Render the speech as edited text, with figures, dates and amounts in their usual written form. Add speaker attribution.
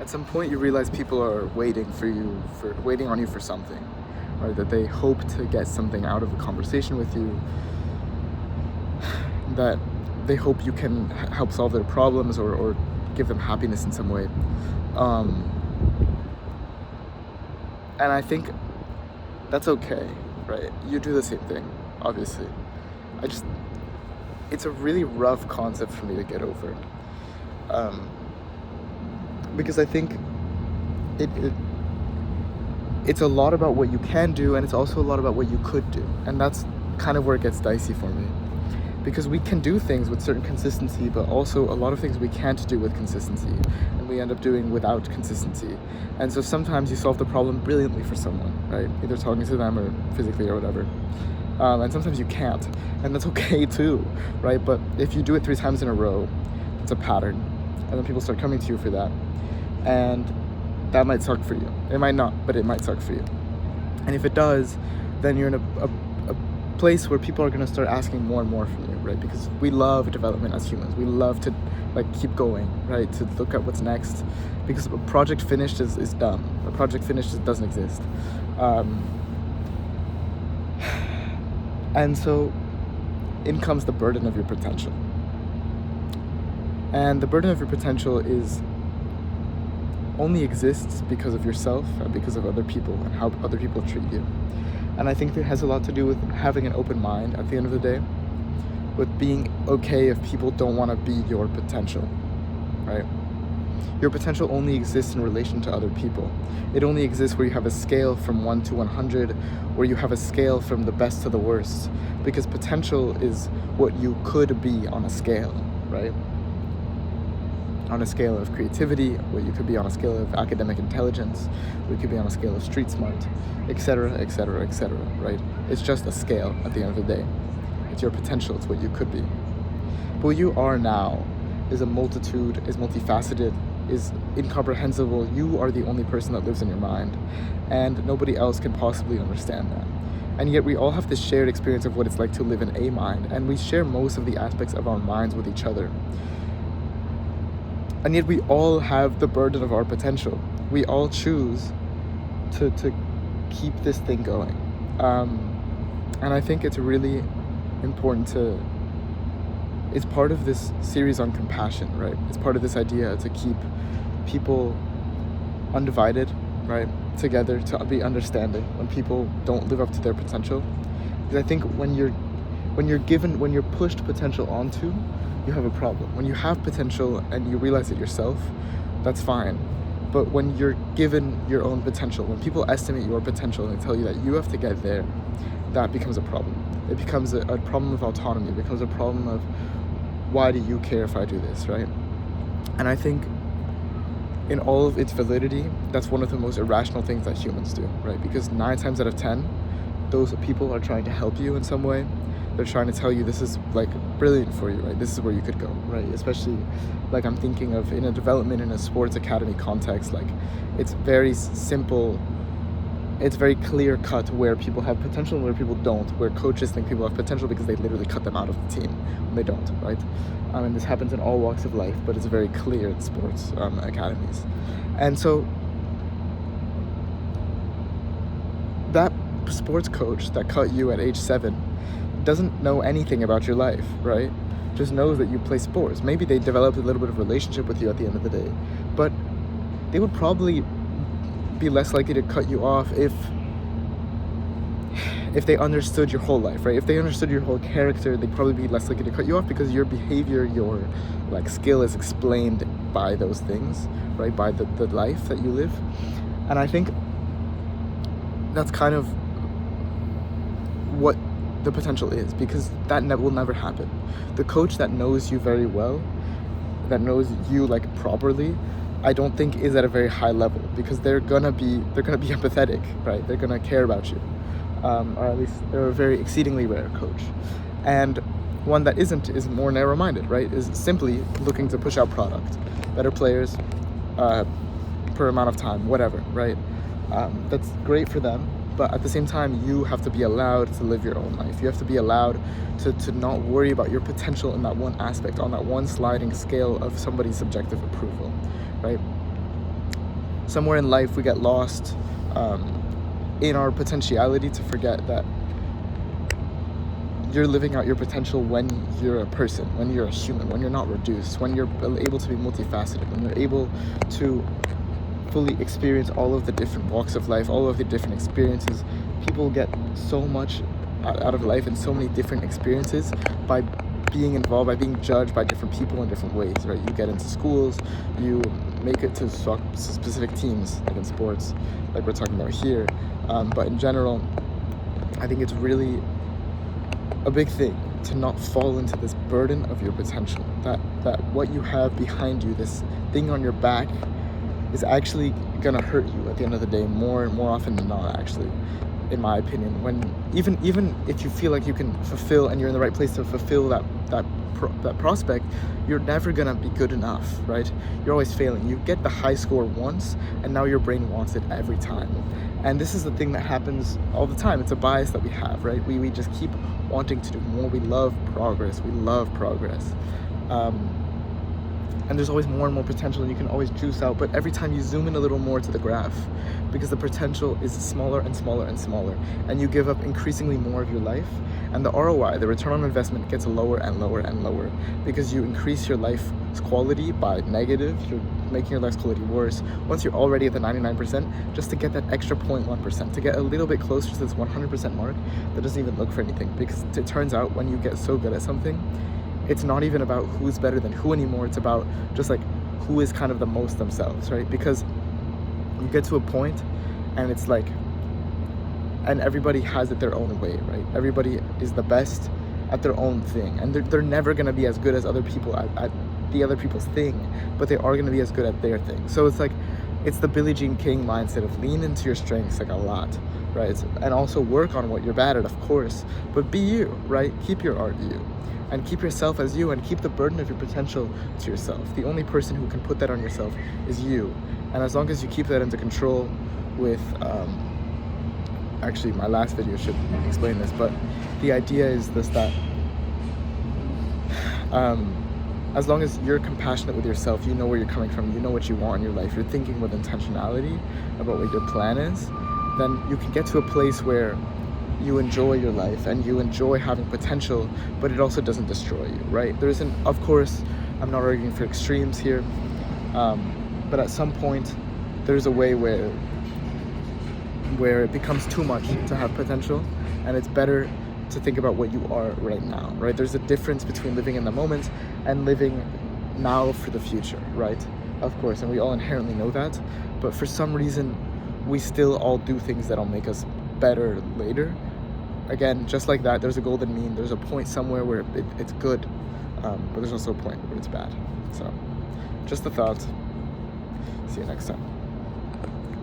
Speaker 1: at some point you realize people are waiting on you for something, right? That they hope to get something out of a conversation with you, that they hope you can help solve their problems or give them happiness in some way. And I think that's okay, right? You do the same thing, obviously. It's a really rough concept for me to get over. Because I think it's a lot about what you can do, and it's also a lot about what you could do. And that's kind of where it gets dicey for me. Because we can do things with certain consistency, but also a lot of things we can't do with consistency, and we end up doing without consistency. And so sometimes you solve the problem brilliantly for someone, right? Either talking to them or physically or whatever. And sometimes you can't, and that's okay too, right? But if you do it 3 times in a row, it's a pattern, and then people start coming to you for that, and that might suck for you. It might not, but it might suck for you. And if it does, then you're in a place where people are going to start asking more and more from you, right? Because we love development as humans. We love to keep going, right? To look at what's next, because a project finished is dumb. A project finished doesn't exist. And so in comes the burden of your potential. And the burden of your potential only exists because of yourself and because of other people and how other people treat you. And I think it has a lot to do with having an open mind at the end of the day, with being okay if people don't want to be your potential, right? Your potential only exists in relation to other people. It only exists where you have a scale from 1 to 100, where you have a scale from the best to the worst, because potential is what you could be on a scale, right? On a scale of creativity, what you could be on a scale of academic intelligence, what you could be on a scale of street smart, etc., etc., etc., right? It's just a scale at the end of the day. It's your potential, it's what you could be. But what you are now is a multitude, is multifaceted, is incomprehensible. You are the only person that lives in your mind, and nobody else can possibly understand that. And yet we all have this shared experience of what it's like to live in a mind, and we share most of the aspects of our minds with each other. And yet we all have the burden of our potential. We all choose to keep this thing going. And I think it's really important it's part of this series on compassion, right? It's part of this idea to keep people undivided, right? Together, to be understanding when people don't live up to their potential. Because I think when you're pushed potential onto, you have a problem. When you have potential and you realize it yourself, that's fine. But when you're given your own potential, when people estimate your potential and they tell you that you have to get there, that becomes a problem. It becomes a problem of autonomy. It becomes a problem of, why do you care if I do this, right? And I think in all of its validity, that's one of the most irrational things that humans do, right? Because 9 times out of 10, those people are trying to help you in some way. They're trying to tell you this is brilliant for you, right? This is where you could go, right? Especially I'm thinking of in a development in a sports academy context, it's very simple. It's very clear cut where people have potential and where people don't, where coaches think people have potential because they literally cut them out of the team when they don't, right? And this happens in all walks of life, but it's very clear in sports academies. And so that sports coach that cut you at age 7 doesn't know anything about your life, right? Just knows that you play sports. Maybe they developed a little bit of relationship with you at the end of the day, but they would probably be less likely to cut you off if they understood your whole life, right? If they understood your whole character, they'd probably be less likely to cut you off because your behavior, your skill is explained by those things, right? By the life that you live. And I think that's kind of what the potential is, because that will never happen. The coach that knows you very well, that knows you properly, I don't think is at a very high level, because they're gonna be empathetic, right? They're gonna care about you, or at least they're a very exceedingly rare coach. And one that isn't is more narrow-minded, right? Is simply looking to push out product, better players, per amount of time, whatever, right? That's great for them, but at the same time, you have to be allowed to live your own life. You have to be allowed to not worry about your potential in that one aspect, on that one sliding scale of somebody's subjective approval, right? somewhere in life we get lost in our potentiality to forget that you're living out your potential when you're a person, when you're a human, when you're not reduced, when you're able to be multifaceted, when you're able to fully experience all of the different walks of life, all of the different experiences. People get so much out of life and so many different experiences by being involved, by being judged by different people in different ways, right? You get into schools, you make it to specific teams, like in sports, like we're talking about here. But in general, I think it's really a big thing to not fall into this burden of your potential, that what you have behind you, this thing on your back, is actually gonna hurt you at the end of the day, more often than not, actually, in my opinion. When even if you feel like you can fulfill and you're in the right place to fulfill that prospect, you're never gonna be good enough, right? You're always failing. You get the high score once, and now your brain wants it every time. And this is the thing that happens all the time. It's a bias that we have, right? We just keep wanting to do more. We love progress. And there's always more and more potential, and you can always juice out, but every time you zoom in a little more to the graph, because the potential is smaller and smaller and smaller, and you give up increasingly more of your life, and the ROI, the return on investment, gets lower and lower and lower, because you increase your life's quality by negative. You're making your life's quality worse once you're already at the 99%, just to get that extra 0.1%, to get a little bit closer to this 100% mark that doesn't even look for anything. Because it turns out when you get so good at something, it's not even about who's better than who anymore. It's about just like who is kind of the most themselves, right? Because you get to a point and it's like, and everybody has it their own way, right? Everybody is the best at their own thing, and they're never gonna be as good as other people at the other people's thing, but they are gonna be as good at their thing. So it's like, it's the Billie Jean King mindset of lean into your strengths like a lot, right? And also work on what you're bad at, of course, but be you, right? Keep your art you, and keep yourself as you, and keep the burden of your potential to yourself. The only person who can put that on yourself is you. And as long as you keep that under control with, actually my last video should explain this, but the idea is this, that as long as you're compassionate with yourself, you know where you're coming from, you know what you want in your life, you're thinking with intentionality about what your plan is, then you can get to a place where you enjoy your life and you enjoy having potential, but it also doesn't destroy you, right? Of course, I'm not arguing for extremes here, but at some point there's a way where it becomes too much to have potential, and it's better to think about what you are right now, right? There's a difference between living in the moment and living now for the future, right? Of course, and we all inherently know that, but for some reason we still all do things that'll make us better later. Again, just like that, there's a golden mean. There's a point somewhere where it's good, but there's also a point where it's bad. So just a thought. See you next time.